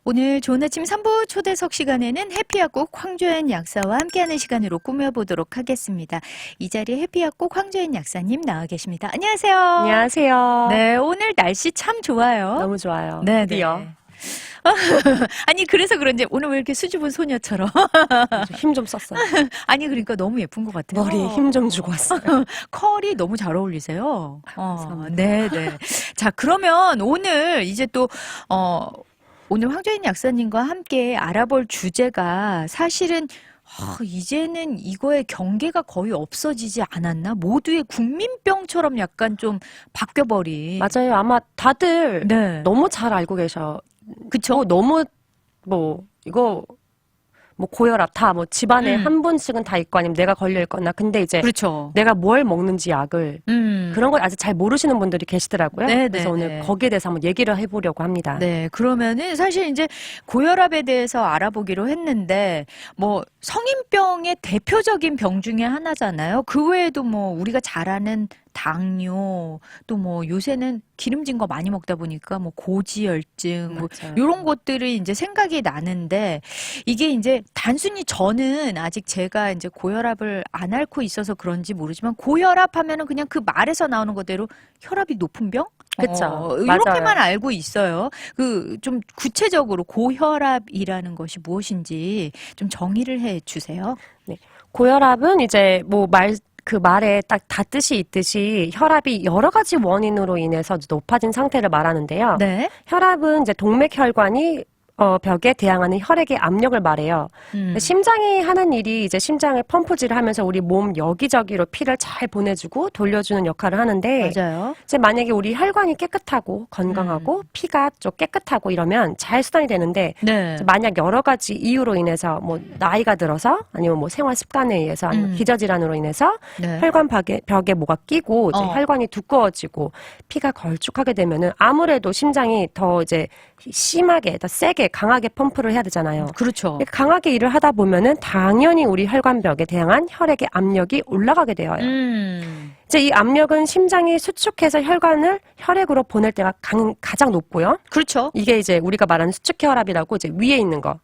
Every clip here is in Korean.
오늘 좋은 아침 3부 초대석 시간에는 해피약국 황조연 약사와 함께하는 시간으로 꾸며보도록 하겠습니다. 이 자리에 해피약국 황조연 약사님 나와 계십니다. 안녕하세요. 안녕하세요. 네, 오늘 날씨 참 좋아요. 너무 좋아요. 네, 드디어. 네. 아니 그래서 그런지 오늘 왜 이렇게 수줍은 소녀처럼 힘 좀 썼어요. 아니 그러니까 너무 예쁜 것 같아요. 머리에 힘 좀 주고 왔어요. 컬이 너무 잘 어울리세요. 감사합니다. 네, 네. 자, 그러면 오늘 이제 또 오늘 황조연 약사님과 함께 알아볼 주제가 사실은 이제는 이거의 경계가 거의 없어지지 않았나? 모두의 국민병처럼 약간 좀 바뀌어버린. 맞아요. 아마 다들 네. 너무 잘 알고 계셔. 그쵸? 너무 이거 고혈압 다 집안에 음. 한 분씩은 다 있고 아니면 내가 걸려 있거나 근데 이제 그렇죠. 내가 뭘 먹는지 약을 그런 걸 아직 잘 모르시는 분들이 계시더라고요. 네, 그래서 네, 오늘 네. 거기에 대해서 한번 얘기를 해보려고 합니다. 네, 그러면은 사실 이제 고혈압에 대해서 알아보기로 했는데 성인병의 대표적인 병 중에 하나잖아요. 그 외에도 우리가 잘 아는 당뇨, 또 요새는 기름진 거 많이 먹다 보니까 고지혈증, 맞아요. 요런 것들이 이제 생각이 나는데 이게 이제 단순히 저는 아직 제가 이제 고혈압을 안 앓고 있어서 그런지 모르지만 고혈압 하면은 그냥 그 말에서 나오는 거대로 혈압이 높은 병? 그쵸. 이렇게만 맞아요. 알고 있어요. 좀 구체적으로 고혈압이라는 것이 무엇인지 좀 정의를 해 주세요. 고혈압은 이제 그 말에 딱 다 뜻이 있듯이 혈압이 여러 가지 원인으로 인해서 높아진 상태를 말하는데요. 네. 혈압은 이제 동맥혈관이 벽에 대항하는 혈액의 압력을 말해요. 심장이 하는 일이 이제 심장을 펌프질을 하면서 우리 몸 여기저기로 피를 잘 보내주고 돌려주는 역할을 하는데 맞아요. 이제 만약에 우리 혈관이 깨끗하고 건강하고 피가 좀 깨끗하고 이러면 잘 순환이 되는데 네. 이제 만약 여러 가지 이유로 인해서 나이가 들어서 아니면 생활 습관에 의해서 아니면 기저질환으로 인해서 네. 혈관 벽에 뭐가 끼고 이제 어. 혈관이 두꺼워지고 피가 걸쭉하게 되면은 아무래도 심장이 더 이제 심하게 더 세게 강하게 펌프를 해야 되잖아요. 그렇죠. 강하게 일을 하다 보면은 당연히 우리 혈관벽에 대항한 혈액의 압력이 올라가게 되어요. 이제 이 압력은 심장이 수축해서 혈관을 혈액으로 보낼 때가 가장 높고요. 그렇죠. 이게 이제 우리가 말하는 수축혈압이라고 이제 위에 있는 거.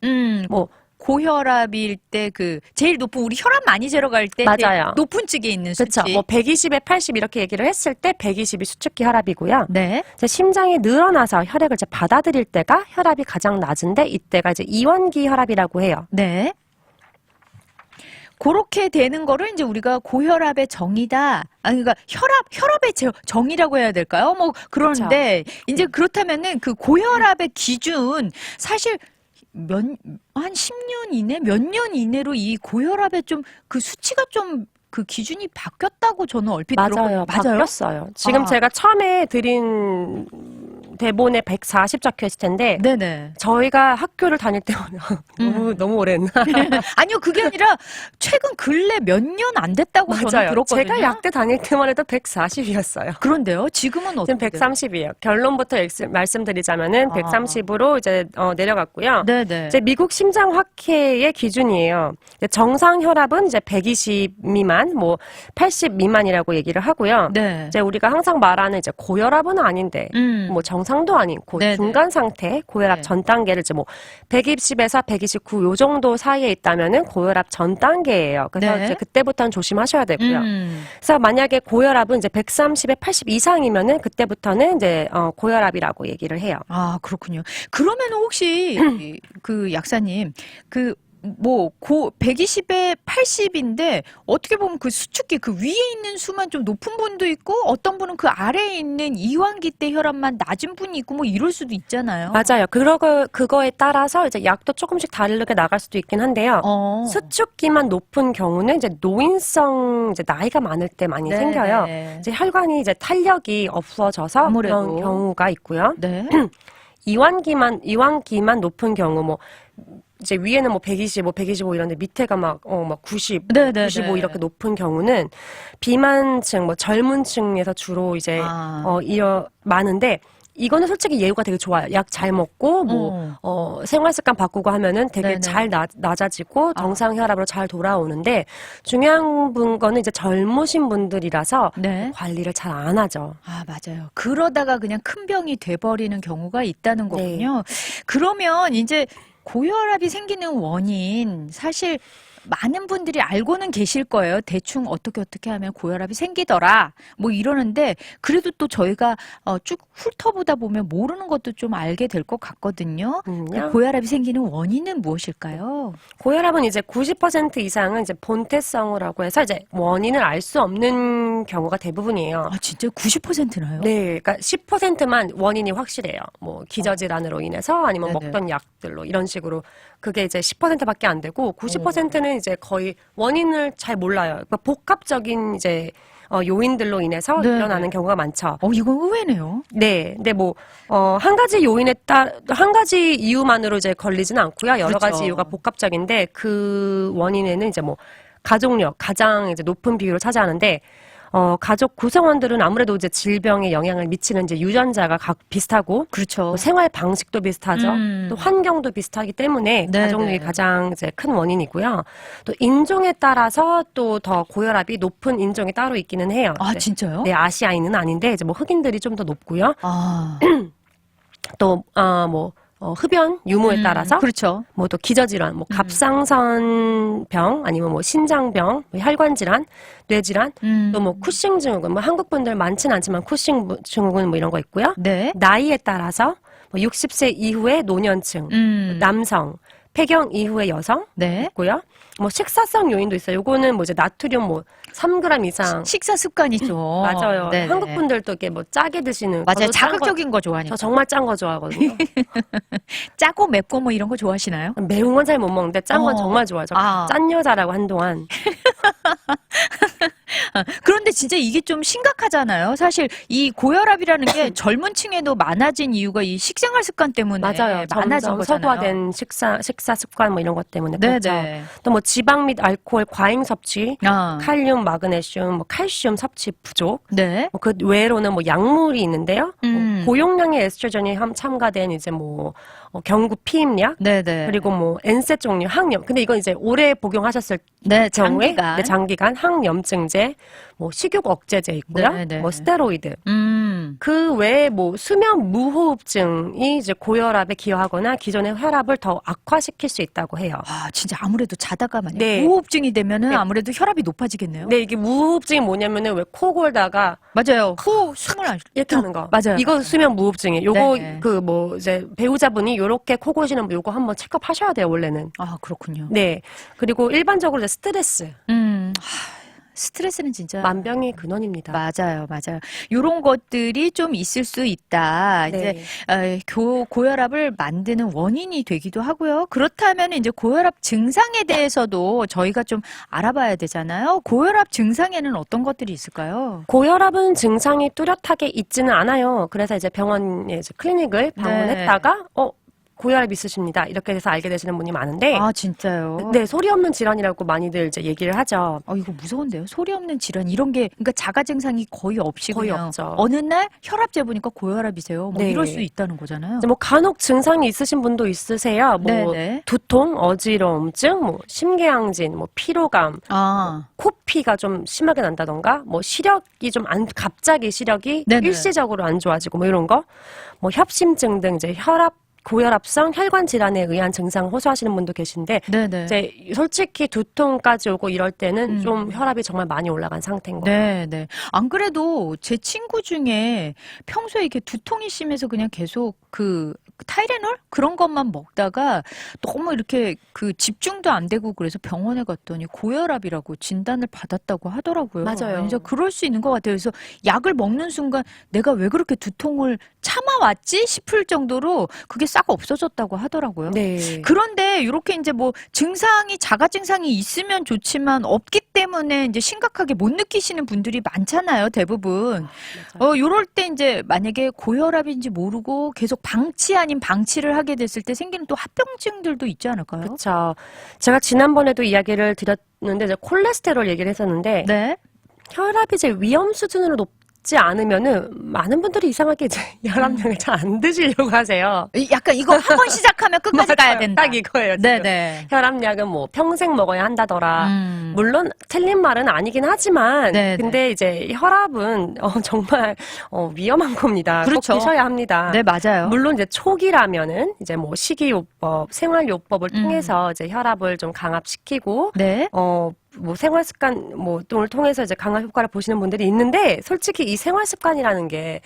고혈압일 때 제일 높은 우리 혈압 많이 재러 갈 때 맞아요. 높은 측에 있는 그렇죠. 수치. 120에 80 이렇게 얘기를 했을 때 120이 수축기 혈압이고요. 네. 이제 심장이 늘어나서 혈액을 이제 받아들일 때가 혈압이 가장 낮은데 이때가 이제 이원기 혈압이라고 해요. 네. 그렇게 되는 거를 이제 우리가 고혈압의 정의다. 그러니까 혈압의 정의라고 해야 될까요? 그런데 이제 그렇다면은 그 고혈압의 기준 사실 한 10년 이내, 몇 년 이내로 이 고혈압의 그 수치가 그 기준이 바뀌었다고 저는 얼핏 맞아요. 들었거든요. 맞아요? 바뀌었어요. 지금 제가 처음에 드린 대본에 140 적혀 있을 텐데 네네. 저희가 학교를 다닐 때만 너무 오래됐나? 아니요, 그게 아니라 최근 근래 몇 년 안 됐다고 저는 맞아요. 들었거든요. 제가 약대 다닐 때만 해도 140이었어요. 그런데요, 지금은 지금 어떻게 돼요? 130이에요. 결론부터 말씀드리자면은 130으로 이제 내려갔고요. 네네. 이제 미국 심장학회의 기준이에요. 이제 정상 혈압은 이제 120 미만, 80 미만이라고 얘기를 하고요. 네. 이제 우리가 항상 말하는 이제 고혈압은 아닌데, 정상도 아닌 네네. 중간 상태, 고혈압 네. 전 단계를 이제 120에서 129 요 정도 사이에 있다면은 고혈압 전 단계예요. 그래서 네. 이제 그때부터는 조심하셔야 되고요. 그래서 만약에 고혈압은 이제 130에 80 이상이면은 그때부터는 이제 고혈압이라고 얘기를 해요. 아, 그렇군요. 그러면 혹시 그 약사님 120에 80인데 어떻게 보면 그 수축기 그 위에 있는 수만 좀 높은 분도 있고 어떤 분은 그 아래에 있는 이완기 때 혈압만 낮은 분이 있고 이럴 수도 있잖아요. 맞아요. 그거에 따라서 이제 약도 조금씩 다르게 나갈 수도 있긴 한데요. 수축기만 높은 경우는 이제 노인성 이제 나이가 많을 때 많이 네, 생겨요. 네. 이제 혈관이 이제 탄력이 없어져서 아무래도. 그런 경우가 있고요. 네. 이완기만 높은 경우 이제 위에는 120, 125 이런데 밑에가 막 90, 네, 네, 95 네. 이렇게 높은 경우는 비만층, 젊은 층에서 주로 이제 많은데 이거는 솔직히 예후가 되게 좋아요. 약 잘 먹고 생활 습관 바꾸고 하면은 되게 네네. 잘 낮아지고 정상 혈압으로 잘 돌아오는데 중요한 거는 이제 젊으신 분들이라서 네. 관리를 잘 안 하죠. 아, 맞아요. 그러다가 그냥 큰 병이 돼버리는 경우가 있다는 거군요. 그러면 이제 고혈압이 생기는 원인, 사실 많은 분들이 알고는 계실 거예요. 대충 어떻게 하면 고혈압이 생기더라. 뭐 이러는데, 그래도 또 저희가 쭉 훑어보다 보면 모르는 것도 좀 알게 될 것 같거든요. 고혈압이 생기는 원인은 무엇일까요? 고혈압은 이제 90% 이상은 이제 본태성이라고 해서 이제 원인을 알 수 없는 경우가 대부분이에요. 아, 진짜 90%나요? 네, 그러니까 10%만 원인이 확실해요. 뭐 기저질환으로 인해서 아니면 네네. 먹던 약들로 이런 식으로 그게 이제 10%밖에 안 되고 90%는 이제 거의 원인을 잘 몰라요. 그러니까 복합적인 이제 요인들로 인해서 네네. 일어나는 경우가 많죠. 이건 의외네요. 네, 근데 뭐 한 가지 한 가지 이유만으로 이제 걸리지는 않고요. 여러 그렇죠. 가지 이유가 복합적인데 그 원인에는 이제 뭐 가족력 가장 이제 높은 비율을 차지하는데. 가족 구성원들은 아무래도 이제 질병에 영향을 미치는 이제 유전자가 비슷하고, 그렇죠. 또 생활 방식도 비슷하죠. 또 환경도 비슷하기 때문에 네네. 가족력이 가장 이제 큰 원인이고요. 또 인종에 따라서 또 더 고혈압이 높은 인종이 따로 있기는 해요. 아, 네. 진짜요? 네, 아시아인은 아닌데 이제 뭐 흑인들이 좀 더 높고요. 아, 또 흡연 유무에 따라서 그렇죠. 뭐 또 기저질환, 뭐 갑상선병 아니면 뭐 신장병, 뭐 혈관질환, 뇌질환, 또 뭐 쿠싱 증후군, 뭐 한국 분들 많진 않지만 쿠싱 증후군 뭐 이런 거 있고요. 네. 나이에 따라서 뭐 60세 이후의 노년층, 남성, 폐경 이후의 여성 네. 있고요. 뭐 식사성 요인도 있어요. 요거는 뭐 이제 나트륨 뭐 3g 이상. 식사 습관이죠. 맞아요. 네네. 한국 분들도 이렇게 뭐 짜게 드시는. 맞아요. 저도 짠 거- 자극적인 거 좋아하니까. 저 정말 짠 거 좋아하거든요. 짜고 맵고 뭐 이런 거 좋아하시나요? 매운 건 잘 못 먹는데 짠 건 어. 정말 좋아요. 저 아. 짠 여자라고 한동안. 그런데 진짜 이게 좀 심각하잖아요. 사실 이 고혈압이라는 게 젊은 층에도 많아진 이유가 이 식생활 습관 때문에 맞아요. 많아진 점점 거잖아요. 서구화된 식사 습관 뭐 이런 것 때문에 그렇죠. 네네. 또 뭐 지방 및 알코올 과잉 섭취, 아, 칼륨, 마그네슘, 뭐 칼슘 섭취 부족. 네. 그 외로는 뭐 약물이 있는데요. 음. 뭐 고용량의 에스트로겐이 첨가된 이제 뭐 경구 피임약, 네네. 그리고 뭐 엔세 종류 항염. 근데 이건 이제 오래 복용하셨을 네, 경우에 장기간. 네, 장기간 항염증제, 뭐 식욕 억제제 있고요. 네네. 뭐 스테로이드. 음. 그 외에 뭐 수면 무호흡증이 이제 고혈압에 기여하거나 기존의 혈압을 더 악화시킬 수 있다고 해요. 아, 진짜 아무래도 자다가 만약 네. 고호흡증이 되면은 네. 아무래도 혈압이 높아지겠네요. 네, 이게 무호흡증이 뭐냐면은 왜 코 골다가 맞아요. 숨을 안 이렇게 하는 거. 맞아요. 이거 수면 무호흡증이에요. 요거 네네. 그 뭐 이제 배우자분이 요렇게 코 고시는 분 요거 한번 체크업 하셔야 돼요, 원래는. 아, 그렇군요. 네. 그리고 일반적으로 이제 스트레스. 스트레스는 진짜 만병의 근원입니다. 맞아요. 요런 것들이 좀 있을 수 있다. 네. 이제 고혈압을 만드는 원인이 되기도 하고요. 그렇다면 이제 고혈압 증상에 대해서도 저희가 좀 알아봐야 되잖아요. 고혈압 증상에는 어떤 것들이 있을까요? 고혈압은 증상이 뚜렷하게 있지는 않아요. 그래서 이제 병원에 이제 클리닉을 방문했다가 고혈압 있으십니다. 이렇게 돼서 알게 되시는 분이 많은데 아, 진짜요? 네, 소리 없는 질환이라고 많이들 이제 얘기를 하죠. 이거 무서운데요. 소리 없는 질환 이런 게 그러니까 자가 증상이 거의 없이 거의 그냥 없죠. 어느 날 혈압 재보니까 고혈압이세요. 뭐 네. 이럴 수 있다는 거잖아요. 이제 뭐 간혹 증상이 있으신 분도 있으세요. 뭐 네네. 두통, 어지러움증, 뭐 심계항진, 뭐 피로감, 아, 코피가 좀 심하게 난다던가, 뭐 시력이 좀 갑자기 시력이 네네. 일시적으로 안 좋아지고 뭐 이런 거, 뭐 협심증 등 이제 고혈압성 혈관 질환에 의한 증상 호소하시는 분도 계신데 네네. 이제 솔직히 두통까지 오고 이럴 때는 좀 혈압이 정말 많이 올라간 상태인 거예요. 네. 안 그래도 제 친구 중에 평소에 이렇게 두통이 심해서 그냥 계속 그 타이레놀 그런 것만 먹다가 너무 이렇게 그 집중도 안 되고 그래서 병원에 갔더니 고혈압이라고 진단을 받았다고 하더라고요. 맞아요. 진짜 그럴 수 있는 것 같아요. 그래서 약을 먹는 순간 내가 왜 그렇게 두통을 참아왔지 싶을 정도로 그게 싹 없어졌다고 하더라고요. 네. 그런데 이렇게 이제 뭐 증상이 자가 증상이 있으면 좋지만 없기 때문에 이제 심각하게 못 느끼시는 분들이 많잖아요, 대부분. 요럴 때 이제 만약에 고혈압인지 모르고 계속 방치 아닌 방치를 하게 됐을 때 생기는 또 합병증들도 있지 않을까요? 그렇죠. 제가 지난번에도 이야기를 드렸는데 이제 콜레스테롤 얘기를 했었는데 네. 혈압이 이제 위험 수준으로 높지 맞지 않으면은 많은 분들이 이상하게 이제 혈압약을 잘 안 드시려고 하세요. 약간 이거 한 번 시작하면 끝까지 가야 맞아요. 된다. 딱 이거예요. 지금. 네네. 혈압약은 뭐 평생 먹어야 한다더라. 물론 틀린 말은 아니긴 하지만 네네. 근데 이제 혈압은 정말 위험한 겁니다. 그렇죠. 꼭 드셔야 합니다. 네, 맞아요. 물론 이제 초기라면은 이제 뭐 식이요법, 생활요법을 통해서 이제 혈압을 좀 강압시키고 네. 뭐 생활 습관 뭐 등을 통해서 이제 강한 효과를 보시는 분들이 있는데 솔직히 이 생활 습관이라는 게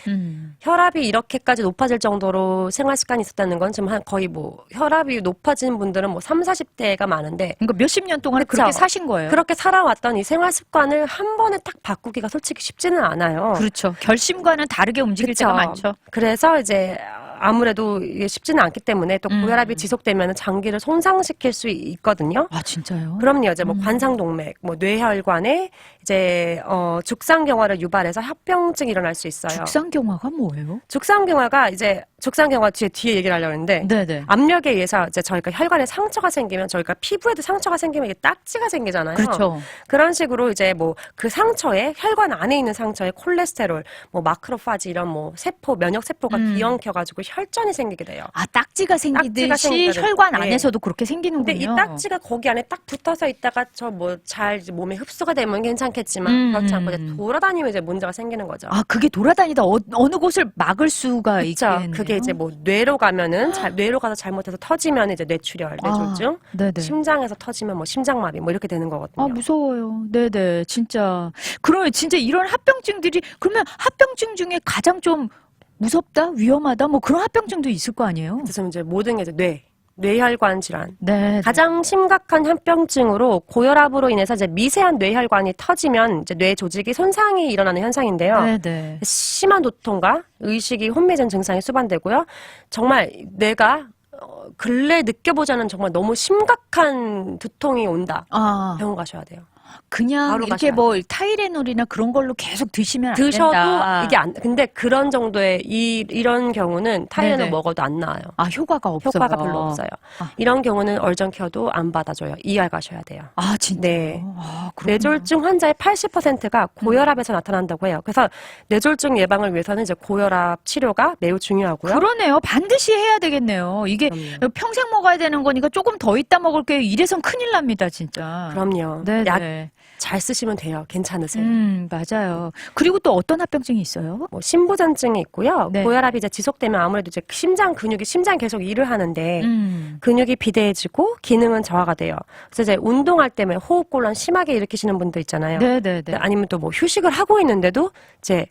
혈압이 이렇게까지 높아질 정도로 생활 습관이 있었다는 건 지금 한 거의 뭐 혈압이 높아지는 분들은 뭐 3, 40대가 많은데 그러니까 몇십 년 동안 그쵸? 그렇게 사신 거예요. 그렇게 살아왔던 이 생활 습관을 한 번에 딱 바꾸기가 솔직히 쉽지는 않아요. 그렇죠. 결심과는 다르게 움직일 그쵸? 때가 많죠. 그래서 이제 아무래도 이게 쉽지는 않기 때문에 또 고혈압이 지속되면 장기를 손상시킬 수 있거든요. 아, 진짜요? 그럼요. 이제 뭐 관상동맥, 뭐 뇌혈관에 이제 죽상경화를 유발해서 합병증이 일어날 수 있어요. 죽상경화가 뭐예요? 죽상경화가 이제 죽상경화 뒤에 얘기를 하려고 했는데 네네. 압력에 의해서 이제 저희가 혈관에 상처가 생기면 저희가 피부에도 상처가 생기면 이게 딱지가 생기잖아요. 그렇죠. 그런 식으로 이제 뭐 그 상처에 혈관 안에 있는 상처에 콜레스테롤, 뭐 마크로파지 이런 뭐 세포, 면역 세포가 기형켜가지고 혈전이 생기게 돼요. 아, 딱지가 생기듯이 생기거든요. 혈관 네. 안에서도 그렇게 생기는군요. 근데 이 딱지가 거기 안에 딱 붙어서 있다가 저 뭐 잘 몸에 흡수가 되면 괜찮겠지만 그렇지 않고 이제 돌아다니면 이제 문제가 생기는 거죠. 아, 그게 돌아다니다 어느 곳을 막을 수가 그렇죠. 있겠네요. 그게 이제 뭐 뇌로 가면은 뇌로 가서 잘못해서 터지면 이제 뇌출혈, 뇌졸중, 네네. 심장에서 터지면 뭐 심장마비 뭐 이렇게 되는 거거든요. 아, 무서워요. 네네. 진짜. 그러면 진짜 이런 합병증들이, 그러면 합병증 중에 가장 좀 무섭다? 위험하다? 뭐 그런 합병증도 있을 거 아니에요? 그래서 이제 모든 게 이제 뇌혈관 질환. 네. 가장 심각한 합병증으로 고혈압으로 인해서 이제 미세한 뇌혈관이 터지면 이제 뇌 조직이 손상이 일어나는 현상인데요. 네네. 심한 두통과 의식이 혼미해진 증상이 수반되고요. 정말 내가 근래 느껴보지 않은 정말 너무 심각한 두통이 온다. 아, 병원 가셔야 돼요. 그냥 바로 이렇게 가셔야 뭐 타이레놀이나 그런 걸로 계속 드시면 안 드셔도 된다. 이게 근데 그런 정도의 이런 경우는 타이레놀 네네. 먹어도 안 나아요. 아, 효과가 없어요. 효과가 별로 없어요. 아. 이런 경우는 얼전켜도 안 받아줘요. ER 가셔야 돼요. 아, 진짜. 네. 아, 그렇구나. 뇌졸중 환자의 80%가 고혈압에서 나타난다고 해요. 그래서 뇌졸중 예방을 위해서는 이제 고혈압 치료가 매우 중요하고요. 그러네요. 반드시 해야 되겠네요. 이게 그럼요. 평생 먹어야 되는 거니까 조금 더 있다 먹을게요. 이래선 큰일 납니다, 진짜. 그럼요. 네네. 약 잘 쓰시면 돼요. 괜찮으세요. 맞아요. 그리고 또 어떤 합병증이 있어요? 뭐 심부전증이 있고요. 네. 고혈압이 이제 지속되면 아무래도 이제 심장이 계속 일을 하는데 음. 근육이 비대해지고 기능은 저하가 돼요. 그래서 이제 운동할 때문에 호흡곤란 심하게 일으키시는 분들 있잖아요. 네네네. 아니면 또 뭐 휴식을 하고 있는데도 이제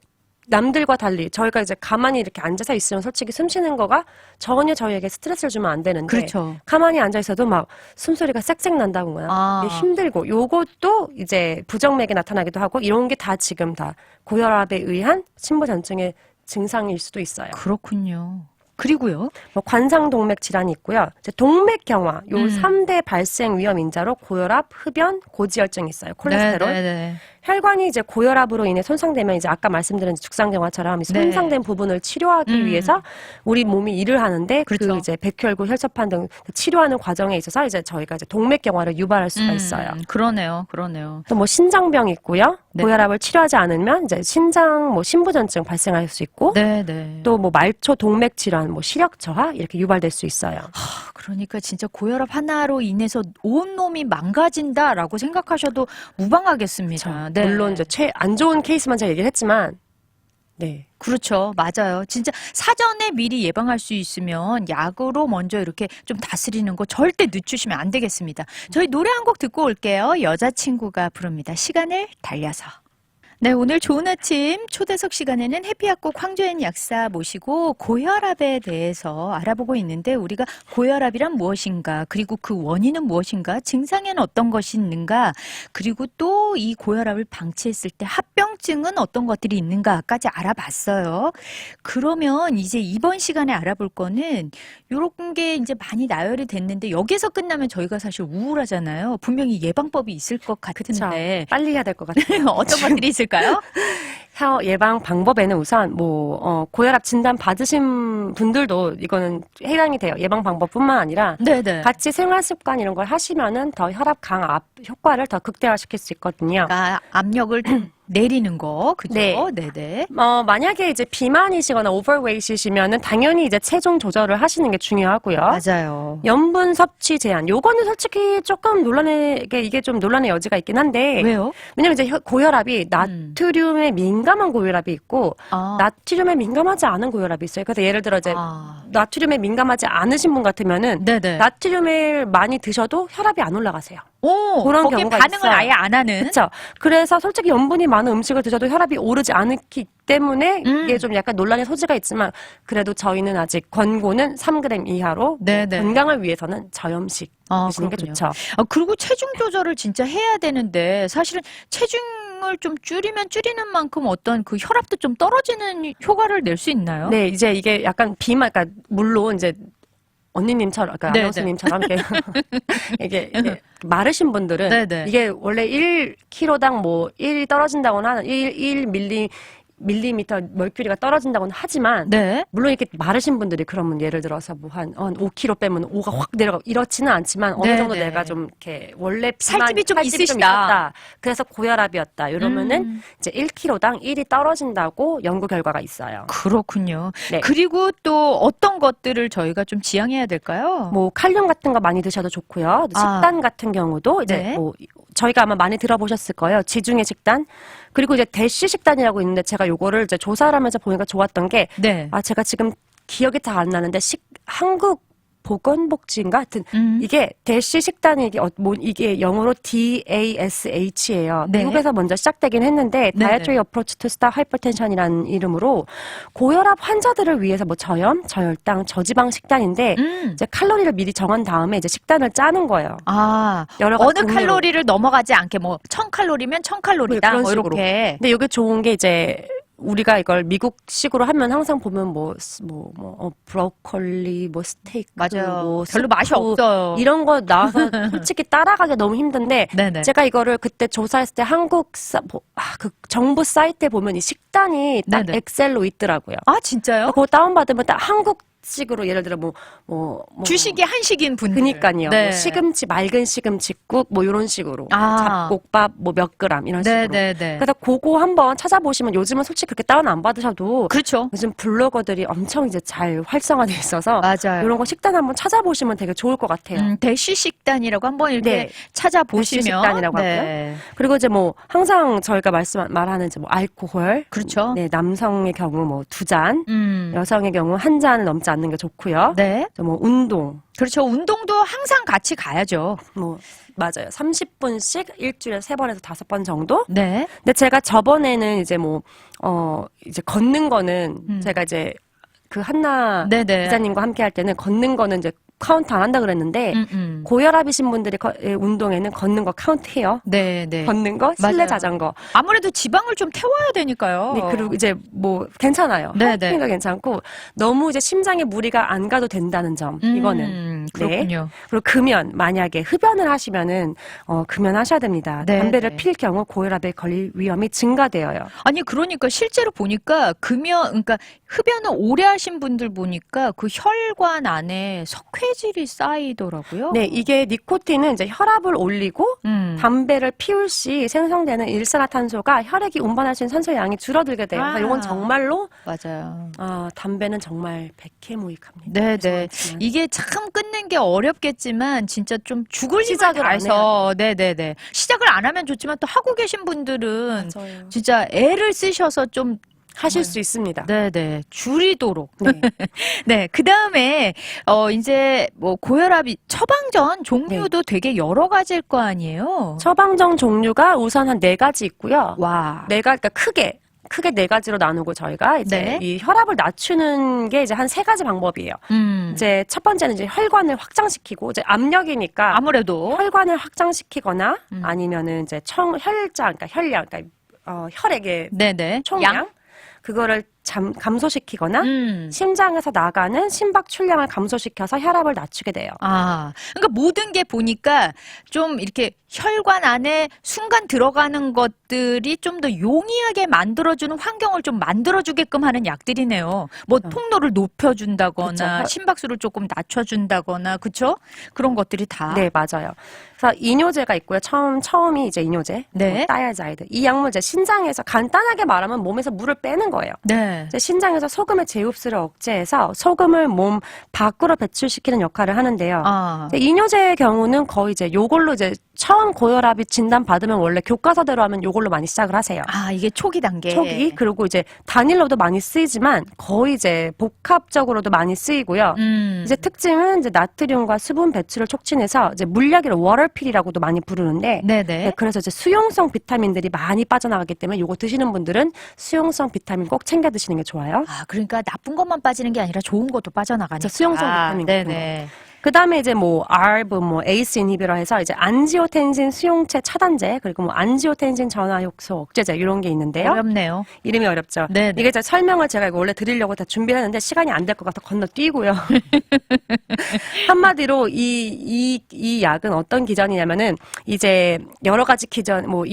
남들과 달리 저희가 이제 가만히 이렇게 앉아서 있으면 솔직히 숨 쉬는 거가 전혀 저희에게 스트레스를 주면 안 되는데 그렇죠. 가만히 앉아 있어도 막 숨소리가 쌕쌕 난다거나 아. 힘들고 요것도 이제 부정맥이 나타나기도 하고 이런 게 다 지금 다 고혈압에 의한 심부전증의 증상일 수도 있어요. 그렇군요. 그리고요. 뭐 관상동맥 질환이 있고요. 이제 동맥경화 요 3대 발생 위험 인자로 고혈압, 흡연, 고지혈증이 있어요. 콜레스테롤. 네네네. 혈관이 이제 고혈압으로 인해 손상되면 이제 아까 말씀드린 죽상경화처럼 이 네. 손상된 부분을 치료하기 위해서 우리 몸이 일을 하는데 그렇죠. 그 이제 백혈구, 혈소판 등 치료하는 과정에 있어서 이제 저희가 이제 동맥경화를 유발할 수가 있어요. 그러네요. 그러네요. 또 뭐 신장병이 있고요. 네. 고혈압을 치료하지 않으면 이제 신장 뭐 심부전증 발생할 수 있고 네네. 또 뭐 말초 동맥 질환, 뭐 시력 저하 이렇게 유발될 수 있어요. 그러니까 진짜 고혈압 하나로 인해서 온 몸이 망가진다라고 생각하셔도 무방하겠습니다. 네. 물론 이제 안 좋은 케이스만 제가 얘기를 했지만, 네. 그렇죠. 맞아요. 진짜 사전에 미리 예방할 수 있으면 약으로 먼저 이렇게 좀 다스리는 거 절대 늦추시면 안 되겠습니다. 저희 노래 한 곡 듣고 올게요. 여자친구가 부릅니다. 시간을 달려서. 네, 오늘 좋은 아침 초대석 시간에는 해피약국 황조연 약사 모시고 고혈압에 대해서 알아보고 있는데 우리가 고혈압이란 무엇인가, 그리고 그 원인은 무엇인가, 증상에는 어떤 것이 있는가, 그리고 또 이 고혈압을 방치했을 때 합병증은 어떤 것들이 있는가까지 알아봤어요. 그러면 이제 이번 시간에 알아볼 거는 요런 게 이제 많이 나열이 됐는데 여기서 끝나면 저희가 사실 우울하잖아요. 분명히 예방법이 있을 것 같은데 빨리 해야 될 것 같아요. 어떤 것들이 있을까요? 예방 방법에는 우선 고혈압 진단 받으신 분들도 이거는 해당이 돼요. 예방 방법뿐만 아니라 네네. 같이 생활 습관 이런 걸 하시면은 더 혈압 강압 효과를 더 극대화시킬 수 있거든요. 그러니까 압력을 내리는 거, 그죠? 네. 네네. 만약에 이제 비만이시거나 오버웨이트시면은 당연히 이제 체중 조절을 하시는 게 중요하고요. 맞아요. 염분 섭취 제한. 요거는 솔직히 조금 이게 좀 논란의 여지가 있긴 한데. 왜요? 왜냐면 이제 고혈압이 나트륨에 민감한 고혈압이 있고, 아. 나트륨에 민감하지 않은 고혈압이 있어요. 그래서 예를 들어 이제 아. 나트륨에 민감하지 않으신 분 같으면은 네네. 나트륨을 많이 드셔도 혈압이 안 올라가세요. 오, 그런 거기에 경우가 반응을 있어요. 아예 안 하는. 그렇죠. 그래서 솔직히 염분이 많은 음식을 드셔도 혈압이 오르지 않기 때문에 이게 좀 약간 논란의 소지가 있지만 그래도 저희는 아직 권고는 3g 이하로 네네. 건강을 위해서는 저염식 드시는 게 그렇군요. 좋죠. 그리고 체중 조절을 진짜 해야 되는데 사실은 체중을 좀 줄이면 줄이는 만큼 어떤 그 혈압도 좀 떨어지는 효과를 낼 수 있나요? 네, 이제 이게 약간 그러니까 물론 이제 언니님처럼, 그러니까 네네. 아나운서님처럼 이게 마르신 분들은 네네. 이게 원래 1kg당 뭐 1이 떨어진다고는 하는 1 밀리미터 멀큐리가 떨어진다고는 하지만 네. 물론 이렇게 마르신 분들이 그러면 예를 들어서 뭐 한 5kg 빼면 5가 확 내려가고 이렇지는 않지만 어느 정도 네네. 내가 좀 이렇게 원래 살집이 좀 있으시다. 있었다. 그래서 고혈압이었다. 이러면은 이제 1kg당 1이 떨어진다고 연구 결과가 있어요. 그렇군요. 네. 그리고 또 어떤 것들을 저희가 좀 지양해야 될까요? 뭐 칼륨 같은 거 많이 드셔도 좋고요. 식단 같은 경우도 이제 네. 뭐 저희가 아마 많이 들어보셨을 거예요. 지중해 식단. 그리고 이제 대쉬 식단이라고 있는데 제가 요거를 이제 조사를 하면서 보니까 좋았던 게 네. 제가 지금 기억이 다 안 나는데 한국 보건복지인가 하여튼 이게 대쉬 식단이 이게 영어로 DASH예요. 네. 미국에서 먼저 시작되긴 했는데 네네. Dietary Approach to Stop Hypertension이라는 이름으로 고혈압 환자들을 위해서 뭐 저염, 저혈당, 저지방 식단인데 이제 칼로리를 미리 정한 다음에 이제 식단을 짜는 거예요. 여러 가지 어느 종류로. 칼로리를 넘어가지 않게 뭐 1000칼로리면 1000칼로리다. 그런 뭐 식으로. 이렇게. 근데 이게 좋은 게 이제 우리가 이걸 미국식으로 하면 항상 보면 브로콜리, 뭐 스테이크, 맞아요. 뭐 별로 맛이 스프 없어요. 이런 거 나와서 솔직히 따라가기 너무 힘든데 네네. 제가 이거를 그때 조사했을 때 그 정부 사이트에 보면 이 식단이 딱 네네. 엑셀로 있더라고요. 진짜요? 그거 다운받으면 딱 한국식으로 예를 들어 주식이 한식인 분들. 그니까요. 네. 뭐 시금치, 맑은 시금치국, 뭐, 요런 식으로. 아. 잡곡밥, 뭐, 몇 그램, 이런 식으로. 네네네. 그래서 그거 한번 찾아보시면 요즘은 솔직히 그렇게 다운 안 받으셔도 그렇죠. 요즘 블로거들이 엄청 이제 잘 활성화돼 있어서. 맞아요. 이런 거 식단 한번 찾아보시면 되게 좋을 것 같아요. 대쉬 식단이라고 한번 이렇게 네. 찾아보시면. 대쉬 식단이라고 하고요. 그리고 이제 뭐, 항상 저희가 말하는 이제 뭐, 알코올. 그렇죠. 네, 남성의 경우 뭐, 2잔. 음. 여성의 경우 1잔을 넘지 않는 게 좋고요. 네. 또 뭐, 운동. 그렇죠. 운동도 항상 같이 가야죠. 뭐 맞아요. 30분씩 일주일에 3번에서 5번 정도? 네. 근데 제가 저번에는 이제 이제 걷는 거는 제가 이제 그 한나 네네. 기자님과 함께 할 때는 걷는 거는 이제 카운트 안 한다 그랬는데 고혈압이신 분들이 운동에는 걷는 거 카운트해요. 네, 네. 걷는 거, 실내 맞아요. 자전거. 아무래도 지방을 좀 태워야 되니까요. 네, 그리고 이제 뭐 괜찮아요. 네네. 하이킹도 괜찮고 너무 이제 심장에 무리가 안 가도 된다는 점. 이거는. 그렇군요. 네. 그리고 금연 만약에 흡연을 하시면은 금연하셔야 됩니다. 네, 담배를 네. 필 경우 고혈압에 걸릴 위험이 증가되어요. 아니 그러니까 실제로 보니까 그러니까 흡연을 오래 하신 분들 보니까 그 혈관 안에 석회질이 쌓이더라고요. 네, 이게 니코틴은 이제 혈압을 올리고 담배를 피울 시 생성되는 일산화탄소가 혈액이 운반할 수 있는 산소의 양이 줄어들게 돼요. 그래서 이건 정말로 맞아요. 담배는 정말 백해무익합니다. 네네. 죄송하지만. 이게 참 끊는 게 어렵겠지만 진짜 좀 죽을 시작을 안 해서 네네네. 시작을 안 하면 좋지만 또 하고 계신 분들은 맞아요. 진짜 애를 쓰셔서 좀 하실 수 있습니다. 네네 줄이도록. 네. 네. 그 다음에 이제 뭐 고혈압이 처방전 종류도 되게 여러 가지일 거 아니에요. 처방전 종류가 우선 한 4가지 있고요. 와. 그러니까 크게 4가지로 나누고 저희가 이제 네. 이 혈압을 낮추는 게 이제 한 3가지 방법이에요. 이제 첫 번째는 이제 혈관을 확장시키고 이제 압력이니까 아무래도 혈관을 확장시키거나 아니면은 이제 그러니까 혈량, 그러니까 혈액의 네네. 총량 양? 그거를 감소시키거나 심장에서 나가는 심박 출량을 감소시켜서 혈압을 낮추게 돼요. 아, 그러니까 모든 게 보니까 좀 이렇게 혈관 안에 순간 들어가는 것들이 좀 더 용이하게 만들어주는 환경을 좀 만들어주게끔 하는 약들이네요. 뭐 통로를 높여준다거나 그쵸. 심박수를 조금 낮춰준다거나, 그쵸? 그런 것들이 다. 네, 맞아요. 그래서 이뇨제가 있고요. 처음이 이제 이뇨제, 네. 다이아자이드. 이 약물 이제 신장에서 간단하게 말하면 몸에서 물을 빼는 거예요. 네. 이제 신장에서 소금의 제흡수를 억제해서 소금을 몸 밖으로 배출시키는 역할을 하는데요. 아. 이제 이뇨제의 경우는 거의 이제 요걸로 이제 처음 고혈압이 진단 받으면 원래 교과서대로 하면 요걸로 많이 시작을 하세요. 아, 이게 초기 단계. 초기 그리고 이제 단일로도 많이 쓰이지만 거의 이제 복합적으로도 많이 쓰이고요. 이제 특징은 이제 나트륨과 수분 배출을 촉진해서 이제 물약을 워터필이라고도 많이 부르는데 네네. 네, 그래서 이제 수용성 비타민들이 많이 빠져나가기 때문에 요거 드시는 분들은 수용성 비타민 꼭 챙겨 드시는 게 좋아요. 아, 그러니까 나쁜 것만 빠지는 게 아니라 좋은 것도 빠져나가니까. 수용성 비타민 같은 네네. 그 다음에 이제 뭐 ARB, 뭐 ACE 이니비러 해서 이제 안지오텐신 수용체 차단제 그리고 뭐 안지오텐신 전화 효소 억제제 이런 게 있는데요. 어렵네요. 이름이 어렵죠. 네네. 이게 이제 설명을 제가 이거 원래 드리려고 다 준비를 했는데 시간이 안 될 것 같아 건너뛰고요. 한마디로 이 약은 어떤 기전이냐면은 이제 여러 가지 기전 뭐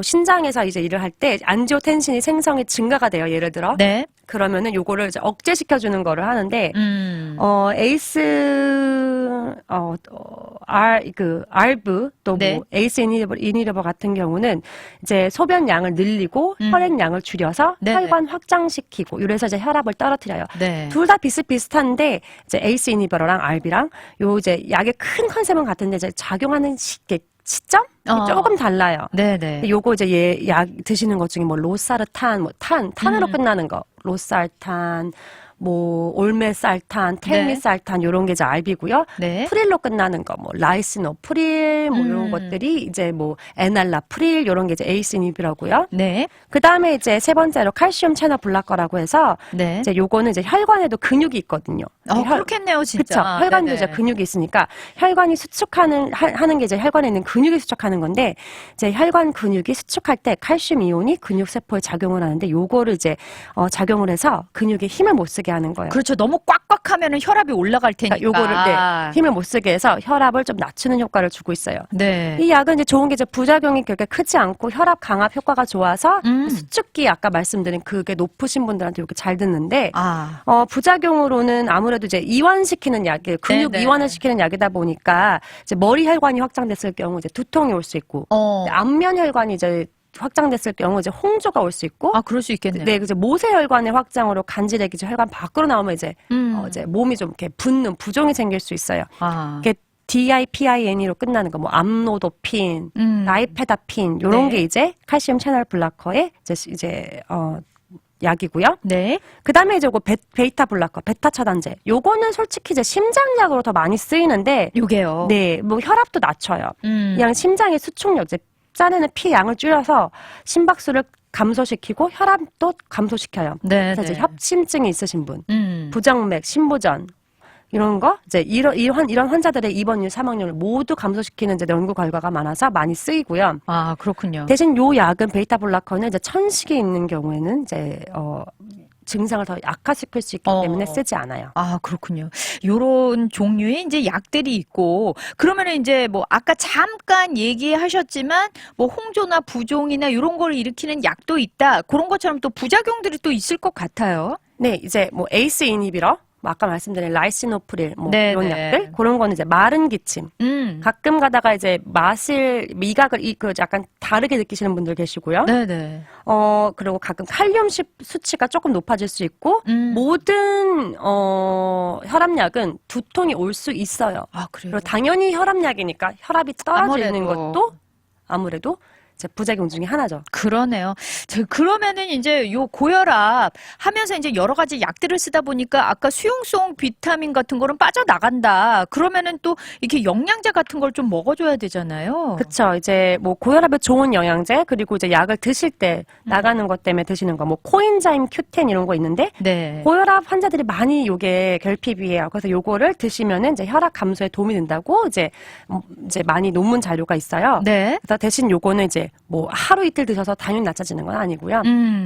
신장에서 이제 일을 할 때 안지오텐신이 생성이 증가가 돼요. 예를 들어. 네. 그러면은 요거를 이제 억제시켜 주는 거를 하는데 ARB 또 네. 뭐 ACE 이니버러 같은 경우는 이제 소변량을 늘리고 혈액량을 줄여서 네네. 혈관 확장시키고 이래서 이제 혈압을 떨어뜨려요. 네. 둘 다 비슷비슷한데 이제 ACE 이니버러랑 ARB랑 요 이제 약의 큰 컨셉은 같은데 이제 작용하는 시점 조금 달라요. 네네. 요거 이제 약 드시는 것 중에 뭐 로사르탄, 뭐 탄으로 끝나는 거, 로살탄, 뭐 올메살탄, 텔미살탄 요런 게 이제 알비고요. 네. 프릴로 끝나는 거, 뭐 라이시노프릴 뭐 이런 것들이 이제 뭐 에날라프릴 요런 게 이제 에이스니비라고요. 네. 그 다음에 이제 세 번째로 칼슘 채널 블락거라고 해서 네. 이제 요거는 이제 혈관에도 근육이 있거든요. 그렇겠네요, 진짜. 그렇죠. 혈관도 네네. 이제 근육이 있으니까 혈관이 하는 게 이제 혈관에 있는 근육이 수축하는 건데 이제 혈관 근육이 수축할 때 칼슘 이온이 근육 세포에 작용을 하는데 요거를 이제 작용을 해서 근육에 힘을 못 쓰게 하는 거예요. 그렇죠. 너무 꽉꽉 하면은 혈압이 올라갈 테니까. 요거를 힘을 못 쓰게 해서 혈압을 좀 낮추는 효과를 주고 있어요. 네. 이 약은 이제 좋은 게 이제 부작용이 그렇게 크지 않고 혈압 강압 효과가 좋아서 수축기 아까 말씀드린 그게 높으신 분들한테 이렇게 잘 듣는데 부작용으로는 아무래도 이제 이완시키는 약이에요. 근육 네네. 이완을 시키는 약이다 보니까 이제 머리 혈관이 확장됐을 경우 이제 두통이 올 수 있고 안면 혈관이 이제 확장됐을 경우 이제 홍조가 올 수 있고 그럴 수 있겠네요. 네, 이제 모세 혈관의 확장으로 간질액이 이제 혈관 밖으로 나오면 이제 이제 몸이 좀 이렇게 붓는 부종이 생길 수 있어요. 이게 DIPINE로 끝나는 거, 뭐 암로도핀, 나이페다핀 요런 게 이제 칼슘 채널 블락커의 이제 약이고요. 네. 그 다음에 이제 베이타 블락커, 베타 차단제. 요거는 솔직히 이제 심장약으로 더 많이 쓰이는데, 요게요. 네, 뭐 혈압도 낮춰요. 그냥 심장의 수축력, 이제 짜내는 피 양을 줄여서 심박수를 감소시키고 혈압도 감소시켜요. 네. 그래서 이제 협심증이 있으신 분, 음. 부정맥, 심부전 이런 거 이제 이런 환자들의 입원율, 사망률을 모두 감소시키는 이제 연구 결과가 많아서 많이 쓰이고요. 아, 그렇군요. 대신 요 약은 베이타 블락커는 이제 천식이 있는 경우에는 이제 증상을 더 악화시킬 수 있기 때문에 쓰지 않아요. 아, 그렇군요. 요런 종류의 이제 약들이 있고, 그러면은 이제 뭐 아까 잠깐 얘기하셨지만, 뭐 홍조나 부종이나 요런 걸 일으키는 약도 있다. 그런 것처럼 또 부작용들이 또 있을 것 같아요. 네, 이제 뭐 에이스 이니비러, 뭐 아까 말씀드린 라이시노프릴, 뭐 네네. 이런 약들, 그런 거는 이제 마른 기침. 가끔 가다가 이제 미각을 약간 다르게 느끼시는 분들 계시고요. 네네. 그리고 가끔 칼륨 수치가 조금 높아질 수 있고, 모든, 혈압약은 두통이 올 수 있어요. 아, 그래요? 그리고 당연히 혈압약이니까 혈압이 떨어지는 아무래도. 것도 아무래도 이제 부작용 중에 하나죠. 그러네요. 그러면은 이제 요 고혈압 하면서 이제 여러 가지 약들을 쓰다 보니까 아까 수용성 비타민 같은 거는 빠져나간다. 그러면은 또 이렇게 영양제 같은 걸 좀 먹어줘야 되잖아요. 그쵸. 이제 뭐 고혈압에 좋은 영양제, 그리고 이제 약을 드실 때 나가는 것 때문에 드시는 거, 뭐 코인자임 Q10 이런 거 있는데, 네. 고혈압 환자들이 많이 요게 결핍이에요. 그래서 요거를 드시면은 이제 혈압 감소에 도움이 된다고 이제 많이 논문 자료가 있어요. 네. 그래서 대신 요거는 이제 이게 뭐 하루 이틀 드셔서 당연히 낮아지는 건 아니고요.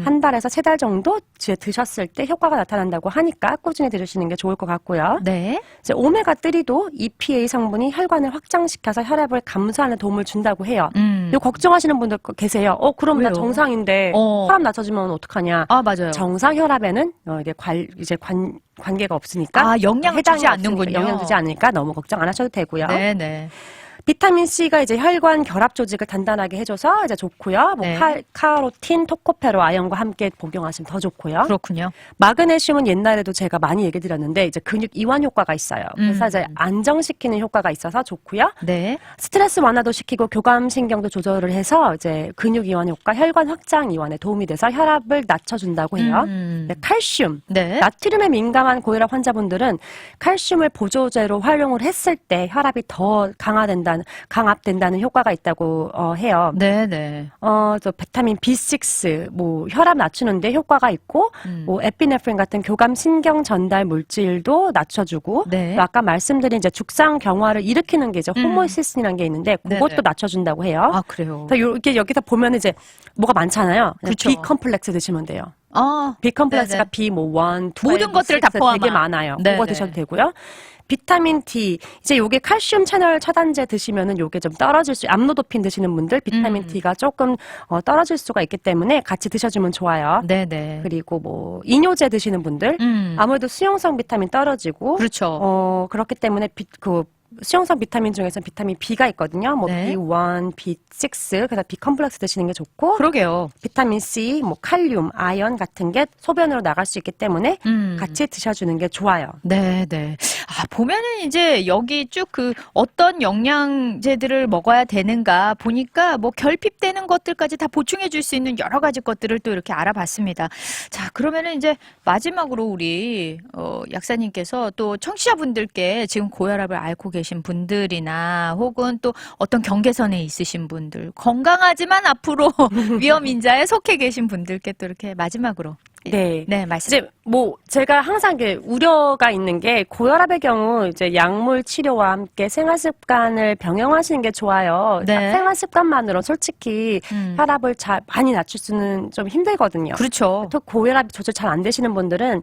한 달에서 3달 정도 드셨을 때 효과가 나타난다고 하니까 꾸준히 들으시는 게 좋을 것 같고요. 네. 이제 오메가3도 EPA 성분이 혈관을 확장시켜서 혈압을 감소하는 도움을 준다고 해요. 이거 걱정하시는 분들 계세요. 그럼 왜요? 나 정상인데 혈압 낮아지면 어떡하냐? 아, 맞아요. 정상 혈압에는 이제 관계가 없으니까 영향을 해당이 주지 없으니까, 않는군요. 영향 주지 않으니까 너무 걱정 안 하셔도 되고요. 네네. 비타민 C가 이제 혈관 결합 조직을 단단하게 해줘서 이제 좋고요. 뭐 네. 카로틴, 토코페로, 아연과 함께 복용하시면 더 좋고요. 그렇군요. 마그네슘은 옛날에도 제가 많이 얘기 드렸는데 이제 근육 이완 효과가 있어요. 그래서 이제 안정시키는 효과가 있어서 좋고요. 네. 스트레스 완화도 시키고 교감 신경도 조절을 해서 이제 근육 이완 효과, 혈관 확장 이완에 도움이 돼서 혈압을 낮춰준다고 해요. 네, 칼슘. 네. 나트륨에 민감한 고혈압 환자분들은 칼슘을 보조제로 활용을 했을 때 혈압이 더 강압된다는 효과가 있다고 해요. 네네. 또 비타민 B6, 뭐 혈압 낮추는데 효과가 있고, 뭐 에피네프린 같은 교감 신경 전달 물질도 낮춰주고, 네. 또 아까 말씀드린 이제 죽상 경화를 일으키는 게 이제 호모시스틴이라는 게 있는데, 그것도 네네. 낮춰준다고 해요. 아, 그래요. 이렇게 여기서 보면 이제 뭐가 많잖아요. 그렇죠. B 컴플렉스 드시면 돼요. 아, B 컴플렉스가 네네. B 뭐 1, 2, 모든 것들을 다 포함한. 되게 많아요. 네네. 그거 드셔도 되고요. 비타민 D 이제 요게 칼슘 채널 차단제 드시면은 요게 좀 떨어질 수 암로도핀 드시는 분들 비타민 D가 조금 떨어질 수가 있기 때문에 같이 드셔주면 좋아요. 네네. 그리고 뭐 이뇨제 드시는 분들 아무래도 수용성 비타민 떨어지고 그렇죠. 그렇기 때문에 수용성 비타민 중에서 비타민 B가 있거든요. 뭐 네. B1, B6 그래서 B 컴플렉스 드시는 게 좋고 그러게요. 비타민 C, 뭐 칼륨, 아연 같은 게 소변으로 나갈 수 있기 때문에 같이 드셔주는 게 좋아요. 네네. 아, 보면은 이제 여기 쭉 어떤 영양제들을 먹어야 되는가 보니까 뭐 결핍되는 것들까지 다 보충해 줄 수 있는 여러 가지 것들을 또 이렇게 알아봤습니다. 자, 그러면은 이제 마지막으로 우리, 약사님께서 또 청취자분들께 지금 고혈압을 앓고 계신 분들이나 혹은 또 어떤 경계선에 있으신 분들, 건강하지만 앞으로 위험인자에 속해 계신 분들께 또 이렇게 마지막으로. 네. 네, 말씀. 이제 뭐 제가 항상 우려가 있는 게 고혈압의 경우 이제 약물 치료와 함께 생활 습관을 병행하시는 게 좋아요. 네. 생활 습관만으로 솔직히 혈압을 많이 낮출 수는 좀 힘들거든요. 그렇죠. 또 고혈압 조절 잘 안 되시는 분들은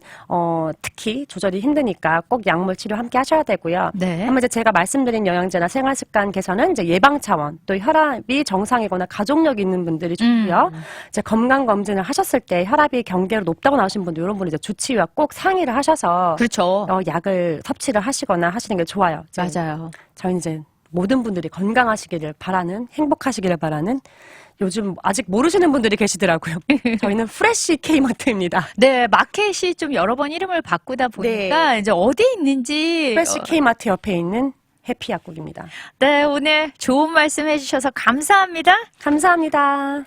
특히 조절이 힘드니까 꼭 약물 치료 함께 하셔야 되고요. 네. 아마 이제 제가 말씀드린 영양제나 생활 습관 개선은 이제 예방 차원, 또 혈압이 정상이거나 가족력 있는 분들이 좋고요. 이제 건강 검진을 하셨을 때 혈압이 경계로 높다고 나오신 분들 이런 분은 이제 주치의와 꼭 상의를 하셔서 그렇죠. 약을 섭취를 하시거나 하시는 게 좋아요. 맞아요. 저희는 이제 모든 분들이 건강하시기를 바라는 행복하시기를 바라는 요즘 아직 모르시는 분들이 계시더라고요. 저희는 프레쉬 K마트입니다. 네, 마켓이 좀 여러 번 이름을 바꾸다 보니까 이제 어디 있는지. 프레쉬 K마트 옆에 있는 해피 약국입니다. 네, 오늘 좋은 말씀 해주셔서 감사합니다. 감사합니다.